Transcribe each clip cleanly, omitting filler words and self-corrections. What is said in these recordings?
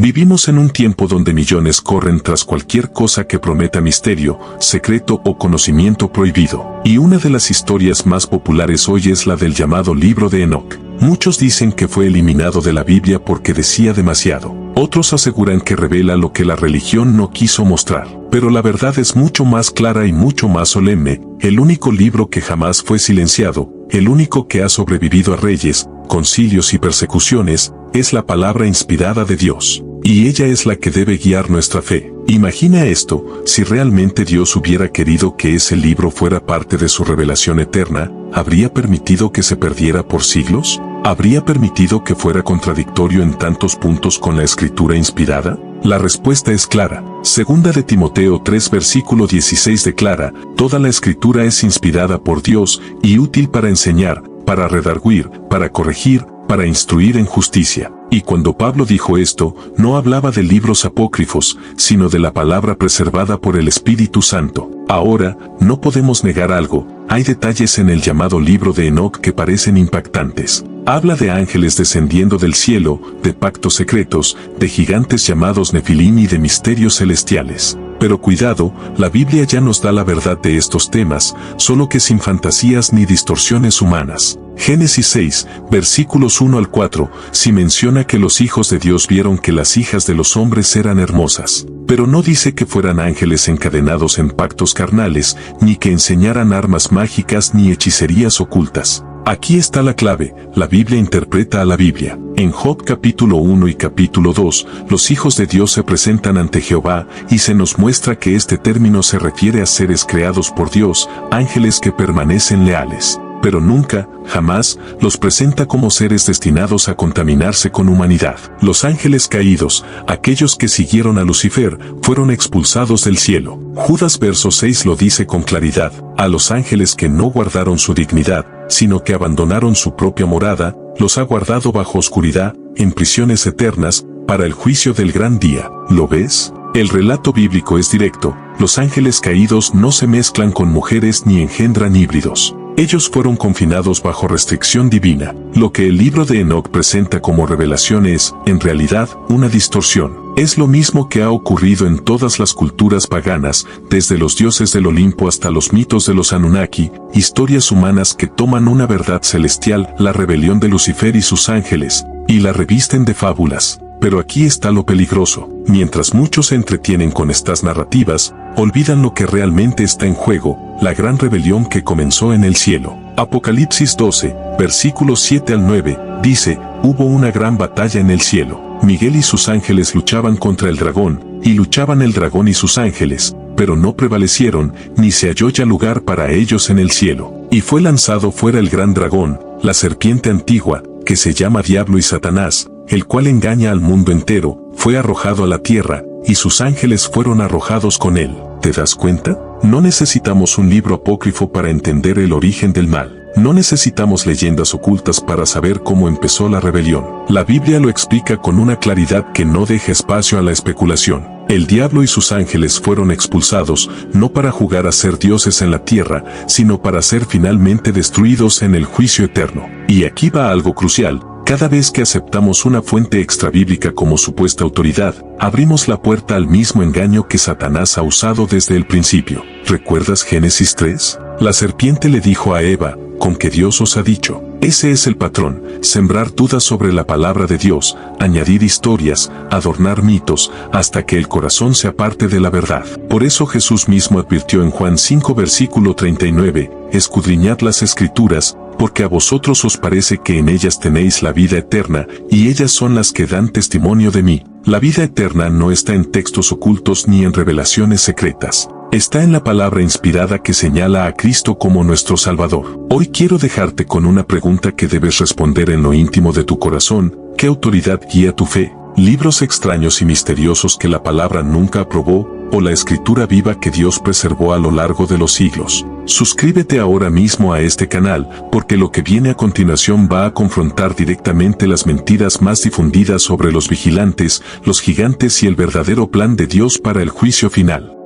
Vivimos en un tiempo donde millones corren tras cualquier cosa que prometa misterio, secreto o conocimiento prohibido. Y una de las historias más populares hoy es la del llamado Libro de Enoc. Muchos dicen que fue eliminado de la Biblia porque decía demasiado. Otros aseguran que revela lo que la religión no quiso mostrar. Pero la verdad es mucho más clara y mucho más solemne. El único libro que jamás fue silenciado, el único que ha sobrevivido a reyes, concilios y persecuciones, es la palabra inspirada de Dios. Y ella es la que debe guiar nuestra fe. Imagina esto, si realmente Dios hubiera querido que ese libro fuera parte de su revelación eterna, ¿habría permitido que se perdiera por siglos? ¿Habría permitido que fuera contradictorio en tantos puntos con la escritura inspirada? La respuesta es clara. Segunda de Timoteo 3 versículo 16 declara, toda la escritura es inspirada por Dios y útil para enseñar, para redarguir, para corregir, para instruir en justicia. Y cuando Pablo dijo esto, no hablaba de libros apócrifos, sino de la palabra preservada por el Espíritu Santo. Ahora, no podemos negar algo, hay detalles en el llamado Libro de Enoc que parecen impactantes. Habla de ángeles descendiendo del cielo, de pactos secretos, de gigantes llamados Nefilim y de misterios celestiales. Pero cuidado, la Biblia ya nos da la verdad de estos temas, solo que sin fantasías ni distorsiones humanas. Génesis 6, versículos 1 al 4, sí menciona que los hijos de Dios vieron que las hijas de los hombres eran hermosas. Pero no dice que fueran ángeles encadenados en pactos carnales, ni que enseñaran armas mágicas ni hechicerías ocultas. Aquí está la clave, la Biblia interpreta a la Biblia. En Job capítulo 1 y capítulo 2, los hijos de Dios se presentan ante Jehová y se nos muestra que este término se refiere a seres creados por Dios, ángeles que permanecen leales. Pero nunca, jamás, los presenta como seres destinados a contaminarse con humanidad. Los ángeles caídos, aquellos que siguieron a Lucifer, fueron expulsados del cielo. Judas verso 6 lo dice con claridad, a los ángeles que no guardaron su dignidad, sino que abandonaron su propia morada, los ha guardado bajo oscuridad, en prisiones eternas, para el juicio del gran día. ¿Lo ves? El relato bíblico es directo, los ángeles caídos no se mezclan con mujeres ni engendran híbridos. Ellos fueron confinados bajo restricción divina. Lo que el libro de Enoc presenta como revelación es, en realidad, una distorsión. Es lo mismo que ha ocurrido en todas las culturas paganas, desde los dioses del Olimpo hasta los mitos de los Anunnaki, historias humanas que toman una verdad celestial, la rebelión de Lucifer y sus ángeles, y la revisten de fábulas. Pero aquí está lo peligroso. Mientras muchos se entretienen con estas narrativas, olvidan lo que realmente está en juego, la gran rebelión que comenzó en el cielo. Apocalipsis 12, versículos 7 al 9, dice, hubo una gran batalla en el cielo. Miguel y sus ángeles luchaban contra el dragón, y luchaban el dragón y sus ángeles, pero no prevalecieron, ni se halló ya lugar para ellos en el cielo. Y fue lanzado fuera el gran dragón, la serpiente antigua, que se llama Diablo y Satanás, el cual engaña al mundo entero, fue arrojado a la tierra, y sus ángeles fueron arrojados con él. ¿Te das cuenta? No necesitamos un libro apócrifo para entender el origen del mal. No necesitamos leyendas ocultas para saber cómo empezó la rebelión. La Biblia lo explica con una claridad que no deja espacio a la especulación. El diablo y sus ángeles fueron expulsados, no para jugar a ser dioses en la tierra, sino para ser finalmente destruidos en el juicio eterno. Y aquí va algo crucial. Cada vez que aceptamos una fuente extrabíblica como supuesta autoridad, abrimos la puerta al mismo engaño que Satanás ha usado desde el principio. ¿Recuerdas Génesis 3? La serpiente le dijo a Eva, con que Dios os ha dicho. Ese es el patrón, sembrar dudas sobre la palabra de Dios, añadir historias, adornar mitos, hasta que el corazón se aparte de la verdad. Por eso Jesús mismo advirtió en Juan 5 versículo 39, escudriñad las escrituras, porque a vosotros os parece que en ellas tenéis la vida eterna, y ellas son las que dan testimonio de mí. La vida eterna no está en textos ocultos ni en revelaciones secretas. Está en la palabra inspirada que señala a Cristo como nuestro Salvador. Hoy quiero dejarte con una pregunta que debes responder en lo íntimo de tu corazón. ¿Qué autoridad guía tu fe? ¿Libros extraños y misteriosos que la palabra nunca aprobó, o la escritura viva que Dios preservó a lo largo de los siglos? Suscríbete ahora mismo a este canal, porque lo que viene a continuación va a confrontar directamente las mentiras más difundidas sobre los vigilantes, los gigantes y el verdadero plan de Dios para el juicio final.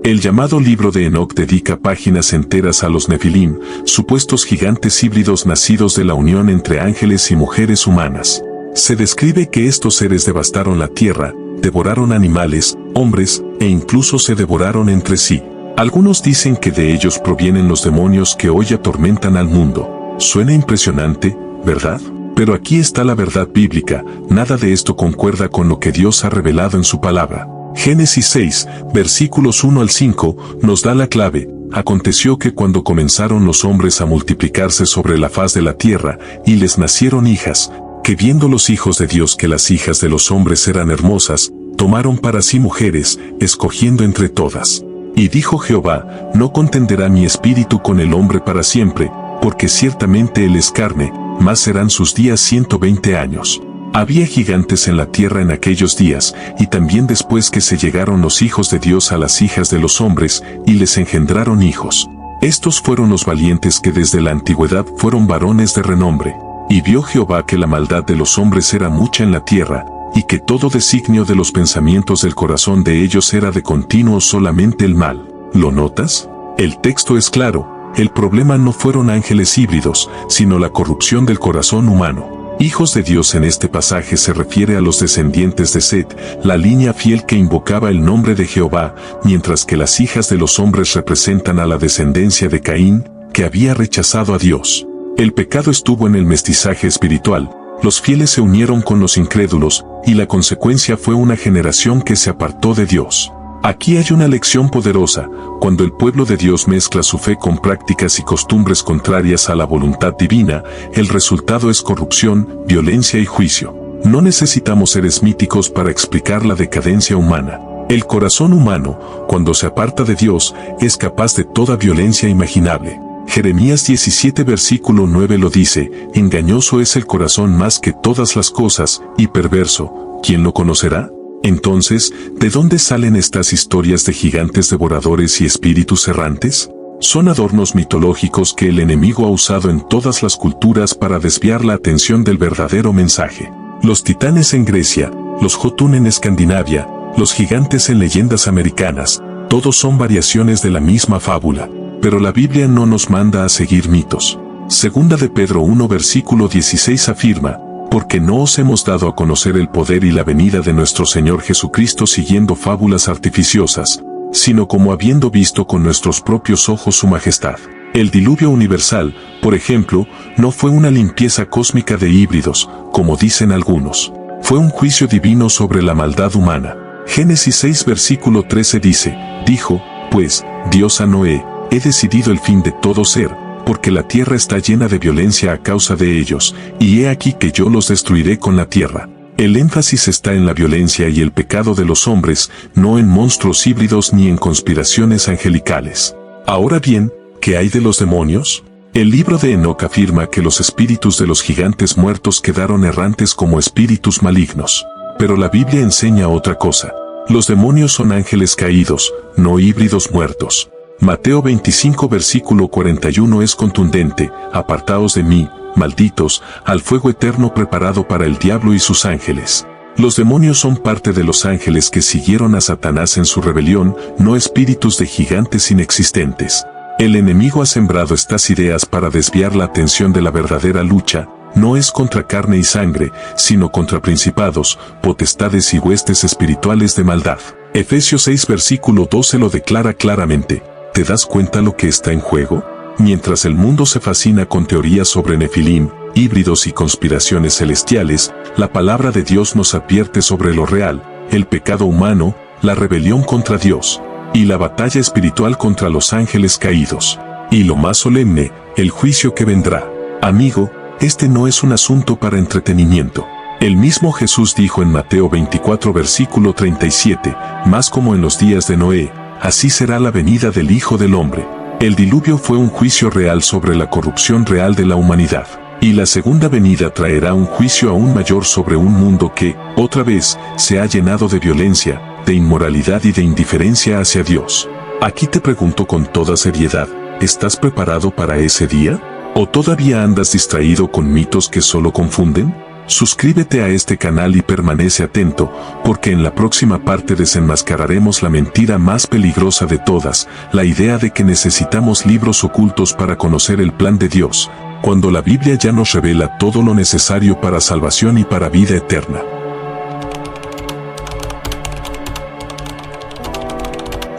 El llamado libro de Enoc dedica páginas enteras a los Nefilim, supuestos gigantes híbridos nacidos de la unión entre ángeles y mujeres humanas. Se describe que estos seres devastaron la tierra, devoraron animales, hombres, e incluso se devoraron entre sí. Algunos dicen que de ellos provienen los demonios que hoy atormentan al mundo. Suena impresionante, ¿verdad? Pero aquí está la verdad bíblica, nada de esto concuerda con lo que Dios ha revelado en su palabra. Génesis 6, versículos 1 al 5, nos da la clave. Aconteció que cuando comenzaron los hombres a multiplicarse sobre la faz de la tierra, y les nacieron hijas, que viendo los hijos de Dios que las hijas de los hombres eran hermosas, tomaron para sí mujeres, escogiendo entre todas. Y dijo Jehová, no contenderá mi espíritu con el hombre para siempre, porque ciertamente él es carne, mas serán sus días 120 años. Había gigantes en la tierra en aquellos días, y también después que se llegaron los hijos de Dios a las hijas de los hombres, y les engendraron hijos. Estos fueron los valientes que desde la antigüedad fueron varones de renombre. Y vio Jehová que la maldad de los hombres era mucha en la tierra, y que todo designio de los pensamientos del corazón de ellos era de continuo solamente el mal. ¿Lo notas? El texto es claro, el problema no fueron ángeles híbridos, sino la corrupción del corazón humano. Hijos de Dios en este pasaje se refiere a los descendientes de Set, la línea fiel que invocaba el nombre de Jehová, mientras que las hijas de los hombres representan a la descendencia de Caín, que había rechazado a Dios. El pecado estuvo en el mestizaje espiritual, los fieles se unieron con los incrédulos, y la consecuencia fue una generación que se apartó de Dios. Aquí hay una lección poderosa, cuando el pueblo de Dios mezcla su fe con prácticas y costumbres contrarias a la voluntad divina, el resultado es corrupción, violencia y juicio. No necesitamos seres míticos para explicar la decadencia humana. El corazón humano, cuando se aparta de Dios, es capaz de toda violencia imaginable. Jeremías 17 versículo 9 lo dice, engañoso es el corazón más que todas las cosas, y perverso, ¿quién lo conocerá? Entonces, ¿de dónde salen estas historias de gigantes devoradores y espíritus errantes? Son adornos mitológicos que el enemigo ha usado en todas las culturas para desviar la atención del verdadero mensaje. Los titanes en Grecia, los Jotun en Escandinavia, los gigantes en leyendas americanas, todos son variaciones de la misma fábula. Pero la Biblia no nos manda a seguir mitos. Segunda de Pedro 1 versículo 16 afirma, porque no os hemos dado a conocer el poder y la venida de nuestro Señor Jesucristo siguiendo fábulas artificiosas, sino como habiendo visto con nuestros propios ojos su majestad. El diluvio universal, por ejemplo, no fue una limpieza cósmica de híbridos, como dicen algunos. Fue un juicio divino sobre la maldad humana. Génesis 6 versículo 13 dice, dijo, pues, Dios a Noé, he decidido el fin de todo ser, porque la tierra está llena de violencia a causa de ellos, y he aquí que yo los destruiré con la tierra. El énfasis está en la violencia y el pecado de los hombres, no en monstruos híbridos ni en conspiraciones angelicales. Ahora bien, ¿qué hay de los demonios? El libro de Enoc afirma que los espíritus de los gigantes muertos quedaron errantes como espíritus malignos. Pero la Biblia enseña otra cosa. Los demonios son ángeles caídos, no híbridos muertos. Mateo 25 versículo 41 es contundente, apartaos de mí, malditos, al fuego eterno preparado para el diablo y sus ángeles. Los demonios son parte de los ángeles que siguieron a Satanás en su rebelión, no espíritus de gigantes inexistentes. El enemigo ha sembrado estas ideas para desviar la atención de la verdadera lucha, no es contra carne y sangre, sino contra principados, potestades y huestes espirituales de maldad. Efesios 6 versículo 12 lo declara claramente. ¿Te das cuenta lo que está en juego? Mientras el mundo se fascina con teorías sobre Nefilim, híbridos y conspiraciones celestiales, la palabra de Dios nos advierte sobre lo real, el pecado humano, la rebelión contra Dios, y la batalla espiritual contra los ángeles caídos. Y lo más solemne, el juicio que vendrá. Amigo, este no es un asunto para entretenimiento. El mismo Jesús dijo en Mateo 24 versículo 37, más como en los días de Noé, así será la venida del Hijo del Hombre. El diluvio fue un juicio real sobre la corrupción real de la humanidad. Y la segunda venida traerá un juicio aún mayor sobre un mundo que, otra vez, se ha llenado de violencia, de inmoralidad y de indiferencia hacia Dios. Aquí te pregunto con toda seriedad, ¿estás preparado para ese día? ¿O todavía andas distraído con mitos que solo confunden? Suscríbete a este canal y permanece atento, porque en la próxima parte desenmascararemos la mentira más peligrosa de todas, la idea de que necesitamos libros ocultos para conocer el plan de Dios, cuando la Biblia ya nos revela todo lo necesario para salvación y para vida eterna.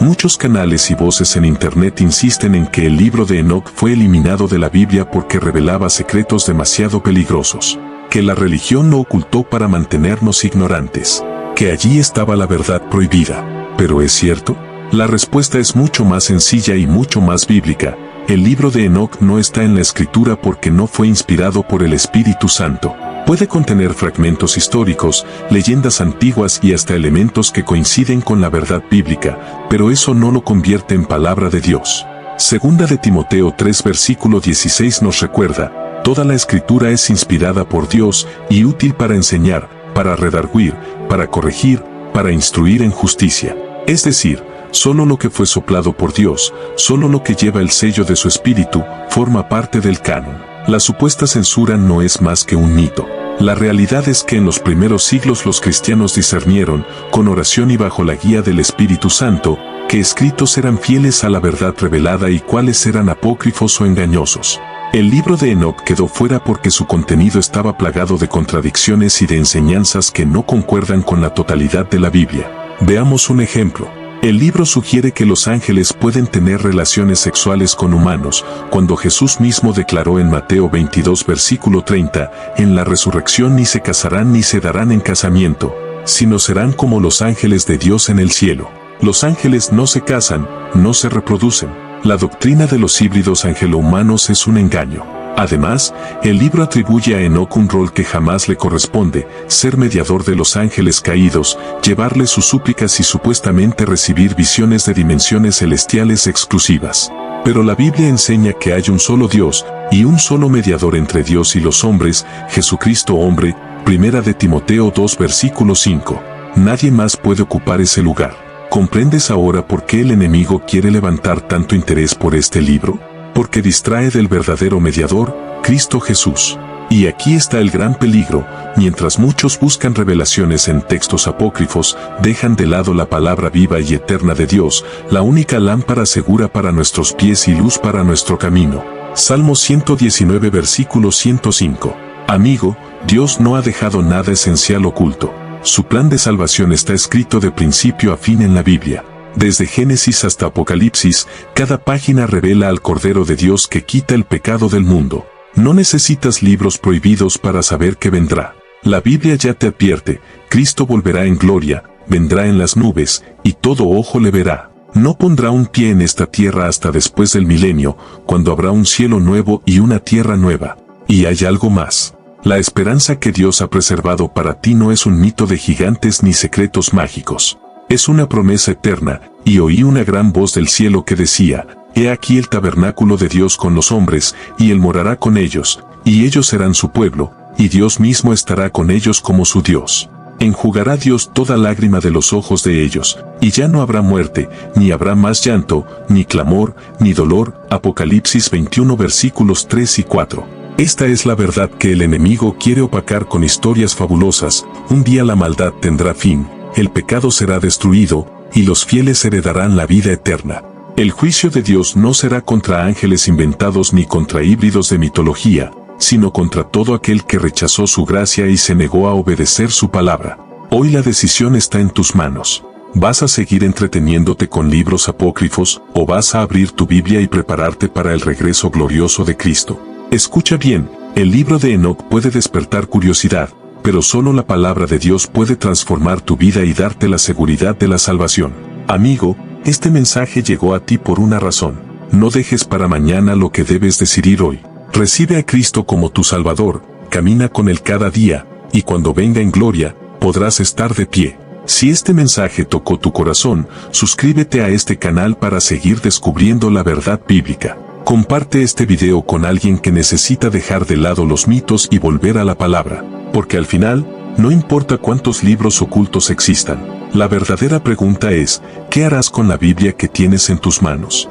Muchos canales y voces en Internet insisten en que el libro de Enoc fue eliminado de la Biblia porque revelaba secretos demasiado peligrosos, que la religión lo ocultó para mantenernos ignorantes, que allí estaba la verdad prohibida. ¿Pero es cierto? La respuesta es mucho más sencilla y mucho más bíblica. El libro de Enoc no está en la Escritura porque no fue inspirado por el Espíritu Santo. Puede contener fragmentos históricos, leyendas antiguas y hasta elementos que coinciden con la verdad bíblica, pero eso no lo convierte en palabra de Dios. Segunda de Timoteo 3 versículo 16 nos recuerda: toda la Escritura es inspirada por Dios y útil para enseñar, para redarguir, para corregir, para instruir en justicia. Es decir, solo lo que fue soplado por Dios, solo lo que lleva el sello de su Espíritu, forma parte del canon. La supuesta censura no es más que un mito. La realidad es que en los primeros siglos los cristianos discernieron, con oración y bajo la guía del Espíritu Santo, qué escritos eran fieles a la verdad revelada y cuáles eran apócrifos o engañosos. El libro de Enoc quedó fuera porque su contenido estaba plagado de contradicciones y de enseñanzas que no concuerdan con la totalidad de la Biblia. Veamos un ejemplo. El libro sugiere que los ángeles pueden tener relaciones sexuales con humanos, cuando Jesús mismo declaró en Mateo 22 versículo 30, en la resurrección ni se casarán ni se darán en casamiento, sino serán como los ángeles de Dios en el cielo. Los ángeles no se casan, no se reproducen. La doctrina de los híbridos angelo-humanos es un engaño. Además, el libro atribuye a Enoc un rol que jamás le corresponde: ser mediador de los ángeles caídos, llevarles sus súplicas y supuestamente recibir visiones de dimensiones celestiales exclusivas. Pero la Biblia enseña que hay un solo Dios, y un solo mediador entre Dios y los hombres, Jesucristo hombre, Primera de Timoteo 2 versículo 5. Nadie más puede ocupar ese lugar. ¿Comprendes ahora por qué el enemigo quiere levantar tanto interés por este libro? Porque distrae del verdadero mediador, Cristo Jesús. Y aquí está el gran peligro: mientras muchos buscan revelaciones en textos apócrifos, dejan de lado la palabra viva y eterna de Dios, la única lámpara segura para nuestros pies y luz para nuestro camino. Salmo 119 versículo 105. Amigo, Dios no ha dejado nada esencial oculto. Su plan de salvación está escrito de principio a fin en la Biblia. Desde Génesis hasta Apocalipsis, cada página revela al Cordero de Dios que quita el pecado del mundo. No necesitas libros prohibidos para saber que vendrá. La Biblia ya te advierte: Cristo volverá en gloria, vendrá en las nubes, y todo ojo le verá. No pondrá un pie en esta tierra hasta después del milenio, cuando habrá un cielo nuevo y una tierra nueva. Y hay algo más. La esperanza que Dios ha preservado para ti no es un mito de gigantes ni secretos mágicos. Es una promesa eterna, y oí una gran voz del cielo que decía: He aquí el tabernáculo de Dios con los hombres, y Él morará con ellos, y ellos serán su pueblo, y Dios mismo estará con ellos como su Dios. Enjugará Dios toda lágrima de los ojos de ellos, y ya no habrá muerte, ni habrá más llanto, ni clamor, ni dolor. Apocalipsis 21 versículos 3 y 4. Esta es la verdad que el enemigo quiere opacar con historias fabulosas. Un día la maldad tendrá fin, el pecado será destruido, y los fieles heredarán la vida eterna. El juicio de Dios no será contra ángeles inventados ni contra híbridos de mitología, sino contra todo aquel que rechazó su gracia y se negó a obedecer su palabra. Hoy la decisión está en tus manos. ¿Vas a seguir entreteniéndote con libros apócrifos, o vas a abrir tu Biblia y prepararte para el regreso glorioso de Cristo? Escucha bien, el libro de Enoc puede despertar curiosidad, pero solo la palabra de Dios puede transformar tu vida y darte la seguridad de la salvación. Amigo, este mensaje llegó a ti por una razón. No dejes para mañana lo que debes decidir hoy. Recibe a Cristo como tu Salvador, camina con Él cada día, y cuando venga en gloria, podrás estar de pie. Si este mensaje tocó tu corazón, suscríbete a este canal para seguir descubriendo la verdad bíblica. Comparte este video con alguien que necesita dejar de lado los mitos y volver a la palabra, porque al final, no importa cuántos libros ocultos existan, la verdadera pregunta es: ¿qué harás con la Biblia que tienes en tus manos?